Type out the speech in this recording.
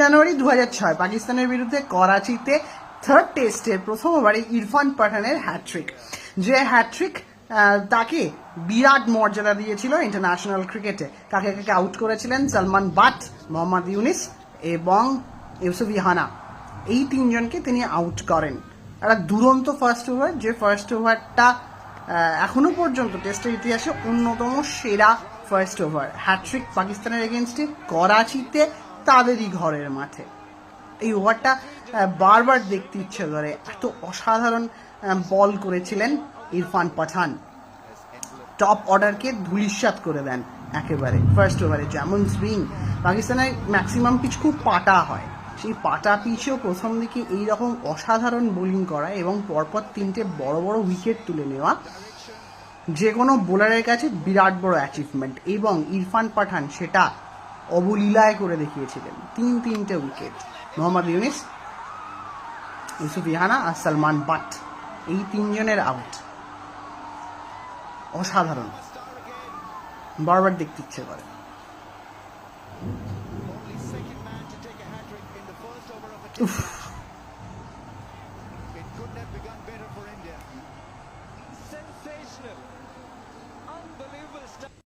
জানুয়ারি 2006 পাকিস্তানের বিরুদ্ধে করাচিতে থার্ড টেস্টের প্রথম ওভারে ইরফান পাঠানের হ্যাট্রিক, যে হ্যাট্রিক তাকে বিরাট মর্যাদা দিয়েছিল ইন্টারন্যাশনাল ক্রিকেটে। কাকে কাকে আউট করেছিলেন? সালমান বাট, মোহাম্মদ ইউনিস এবং ইউসুফ ইহানা, এই তিনজনকে তিনি আউট করেন। একটা দুরন্ত ফার্স্ট ওভার, যে ফার্স্ট ওভারটা এখনো পর্যন্ত টেস্টের ইতিহাসে অন্যতম সেরা ফার্স্ট ওভার। হ্যাট্রিক পাকিস্তানের এগেনস্টে করাচিতে, তাদেরই ঘরের মাঠে। এই ওভারটা বারবার দেখতে ইচ্ছে করে, এত অসাধারণ বল করেছিলেন ইরফান পাঠান। টপ অর্ডারকে ধূলিসাৎ করে দেন একেবারে ফার্স্ট ওভারে। যেমন সুইং, পাকিস্তানের ম্যাক্সিমাম পিচ খুব পাটা হয়, সেই পাটা পিচেও প্রথম দিকে এইরকম অসাধারণ বোলিং করা এবং পরপর তিনটে বড় বড় উইকেট তুলে নেওয়া যে কোনো বোলারের কাছে বিরাট বড় অ্যাচিভমেন্ট, এবং ইরফান পাঠান সেটা অবলীলায় করে দেখিয়েছিলেন। তিনটে উইকেট, মোহাম্মদ ইউনিস, ইউসুফ ইহানা আর সালমান বাট, এই তিনজনের আউট অসাধারণ, বারবার দেখতে ইচ্ছে করে। উফ।